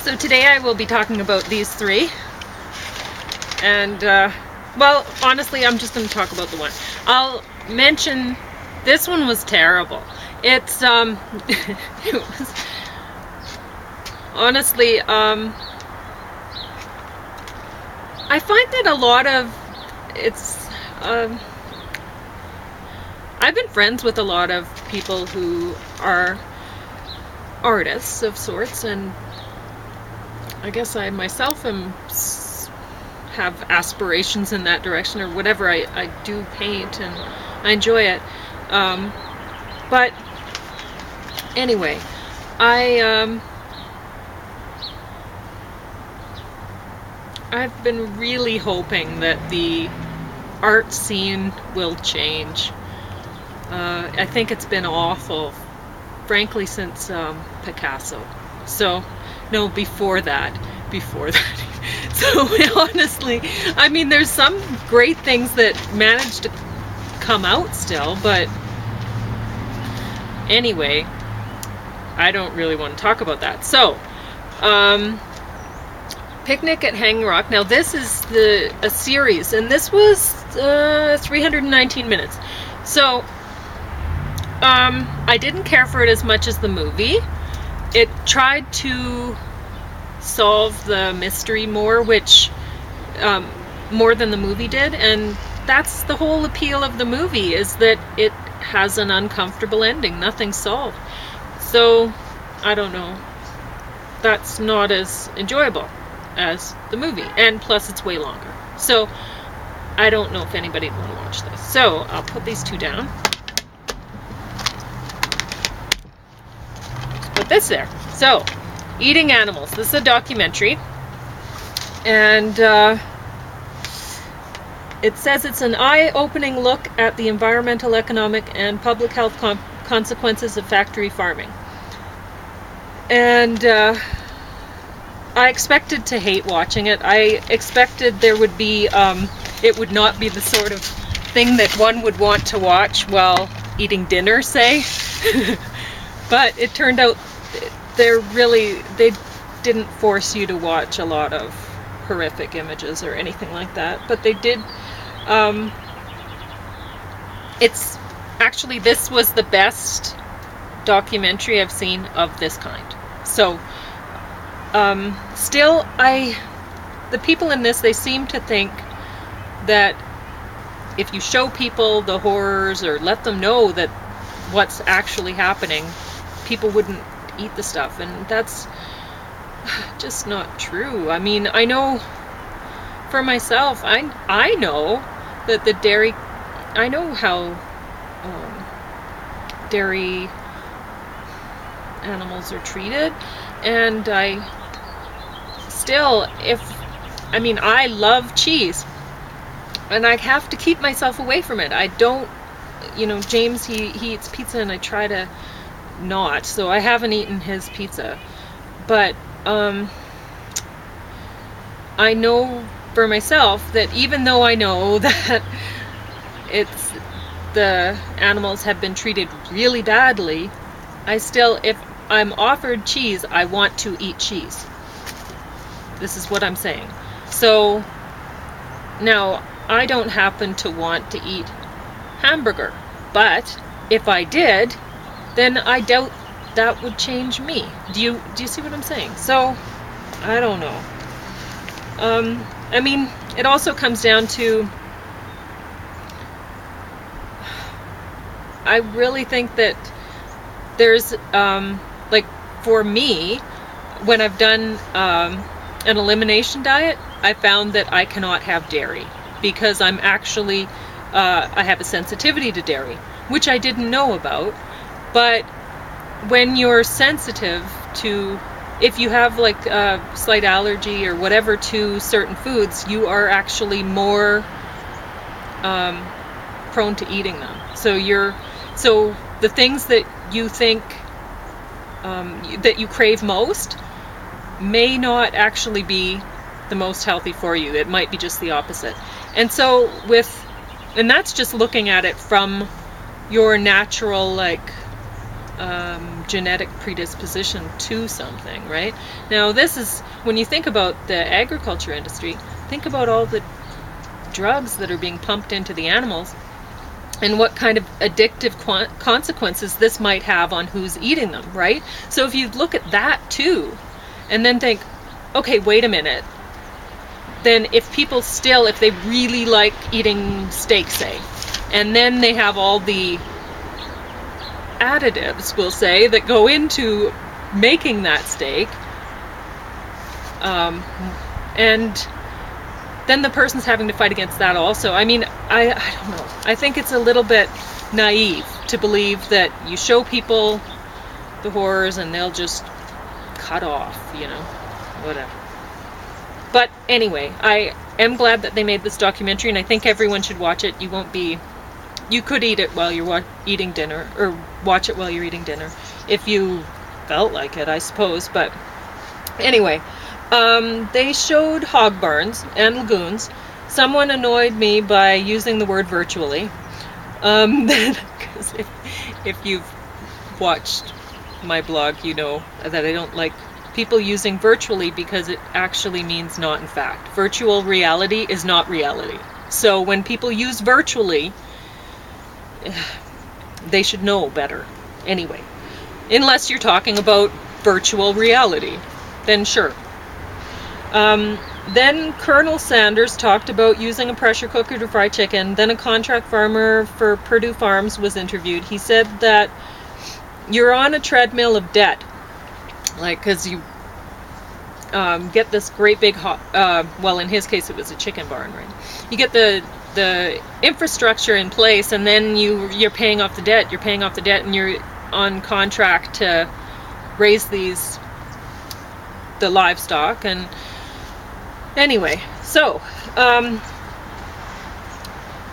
So today I will be talking about these three, and well, honestly, I'm just going to talk about the one. I'll mention this one was terrible. It's it was honestly I find that a lot of it's I've been friends with a lot of people who are artists of sorts, and I guess I myself have aspirations in that direction, or whatever. I do paint and I enjoy it. But anyway, I've been really hoping that the art scene will change. I think it's been awful, frankly, since Picasso. So, no, before that. So honestly, I mean, there's some great things that managed to come out still, but anyway, I don't really want to talk about that. So, Picnic at Hanging Rock. Now this is a series, and this was 319 minutes. So, I didn't care for it as much as the movie. It tried to solve the mystery more, which more than the movie did, and that's the whole appeal of the movie, is that it has an uncomfortable ending. Nothing's solved. So, I don't know. That's not as enjoyable as the movie, and plus it's way longer. So, I don't know if anybody would want to watch this. So, I'll put these two down. Put this there. So, Eating Animals. This is a documentary, and it says it's an eye-opening look at the environmental, economic, and public health consequences of factory farming. And I expected to hate watching it. I expected there would be, it would not be the sort of thing that one would want to watch while eating dinner, say. But it turned out they didn't force you to watch a lot of horrific images or anything like that, but they did. It's actually, this was the best documentary I've seen of this kind. So, still, the people in this, they seem to think that if you show people the horrors or let them know that what's actually happening, people wouldn't eat the stuff, and that's just not true. I mean, I know for myself, I know that the dairy, I know how dairy animals are treated, and I love cheese, and I have to keep myself away from it. I don't, James, he eats pizza, and I try to not, so I haven't eaten his pizza, but I know for myself that even though I know that the animals have been treated really badly, I still, if I'm offered cheese, I want to eat cheese. This is what I'm saying. So now, I don't happen to want to eat hamburger, but if I did, then I doubt that would change me. Do you see what I'm saying? So, I don't know. I mean, it also comes down to, I really think that there's, like, for me, when I've done an elimination diet, I found that I cannot have dairy, because I'm actually, I have a sensitivity to dairy, which I didn't know about. But when you're sensitive to, if you have like a slight allergy or whatever to certain foods, you are actually more prone to eating them. So the things that you think that you crave most may not actually be the most healthy for you. It might be just the opposite. And so and that's just looking at it from your natural, like, genetic predisposition to something, right? Now, this is, when you think about the agriculture industry, think about all the drugs that are being pumped into the animals and what kind of addictive consequences this might have on who's eating them, right? So if you look at that too, and then think, okay, wait a minute, then if people still, if they really like eating steak, say, and then they have all the additives, we'll say, that go into making that steak, and then the person's having to fight against that also. I mean, I don't know. I think it's a little bit naive to believe that you show people the horrors and they'll just cut off, whatever. But anyway, I am glad that they made this documentary, and I think everyone should watch it. You could eat it while you're eating dinner, or watch it while you're eating dinner, if you felt like it, I suppose. But anyway, they showed hog barns and lagoons. Someone annoyed me by using the word virtually. Because if you've watched my blog, you know that I don't like people using virtually, because it actually means not in fact. Virtual reality is not reality. So when people use virtually, they should know better. Anyway, unless you're talking about virtual reality, then sure. Then Colonel Sanders talked about using a pressure cooker to fry chicken. Then a contract farmer for Purdue Farms was interviewed. He said that you're on a treadmill of debt, because you get this great big well, in his case it was a chicken barn, right? You get the infrastructure in place, and then you're paying off the debt. You're paying off the debt, and you're on contract to raise the livestock. And anyway, so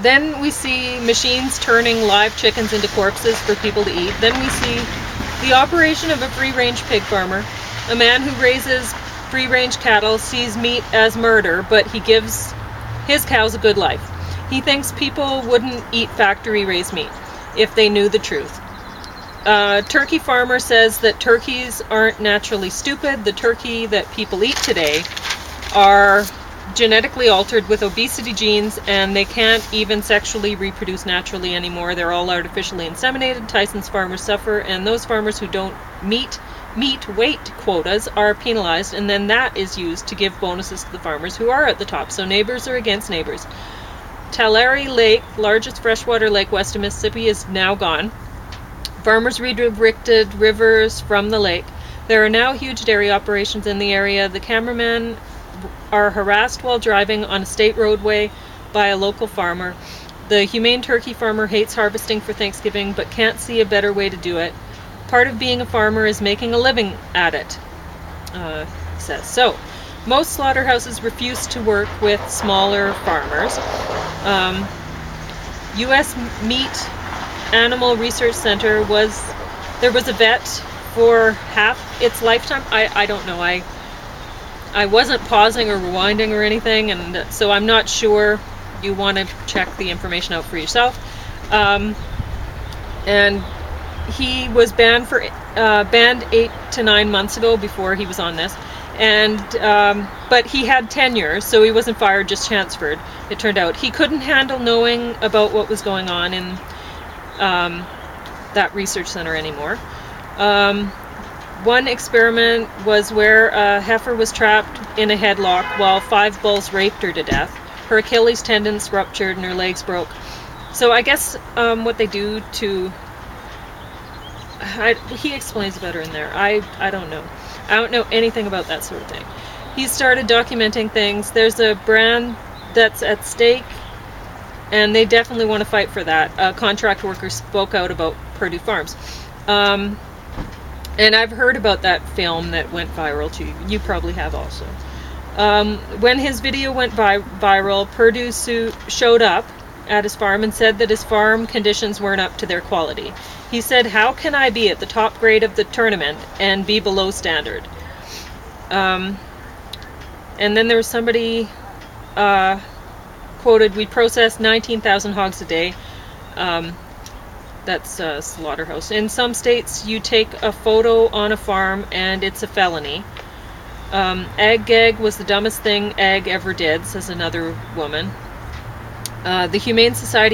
then we see machines turning live chickens into corpses for people to eat. Then we see the operation of a free-range pig farmer. A man who raises free-range cattle sees meat as murder, but he gives his cows a good life. He thinks people wouldn't eat factory-raised meat if they knew the truth. Turkey farmer says that turkeys aren't naturally stupid. The turkey that people eat today are genetically altered with obesity genes, and they can't even sexually reproduce naturally anymore. They're all artificially inseminated. Tyson's farmers suffer, and those farmers who don't meet weight quotas are penalized, and then that is used to give bonuses to the farmers who are at the top. So neighbors are against neighbors. Tulare Lake, largest freshwater lake west of Mississippi, is now gone. Farmers redirected rivers from the lake. There are now huge dairy operations in the area. The cameramen are harassed while driving on a state roadway by a local farmer. The humane turkey farmer hates harvesting for Thanksgiving, but can't see a better way to do it. Part of being a farmer is making a living at it, he says. So, most slaughterhouses refuse to work with smaller farmers. U.S. Meat Animal Research Center there was a vet for half its lifetime. I don't know. I wasn't pausing or rewinding or anything, and so I'm not sure. You want to check the information out for yourself. And he was banned 8 to 9 months ago, before he was on this, and but he had tenure, so he wasn't fired, just transferred. It turned out he couldn't handle knowing about what was going on in that research center anymore. One experiment was where a heifer was trapped in a headlock while 5 bulls raped her to death. Her Achilles tendons ruptured and her legs broke. So I guess what they do to... he explains better in there. I don't know. I don't know anything about that sort of thing. He started documenting things. There's a brand that's at stake, and they definitely want to fight for that. A contract worker spoke out about Purdue Farms. And I've heard about that film that went viral too. You probably have also. When his video went viral, Purdue showed up at his farm and said that his farm conditions weren't up to their quality. He said, "How can I be at the top grade of the tournament and be below standard?" And then there was somebody quoted, "We process 19,000 hogs a day." That's a slaughterhouse. In some states, you take a photo on a farm and it's a felony. Ag gag was the dumbest thing Ag ever did, says another woman. The Humane Society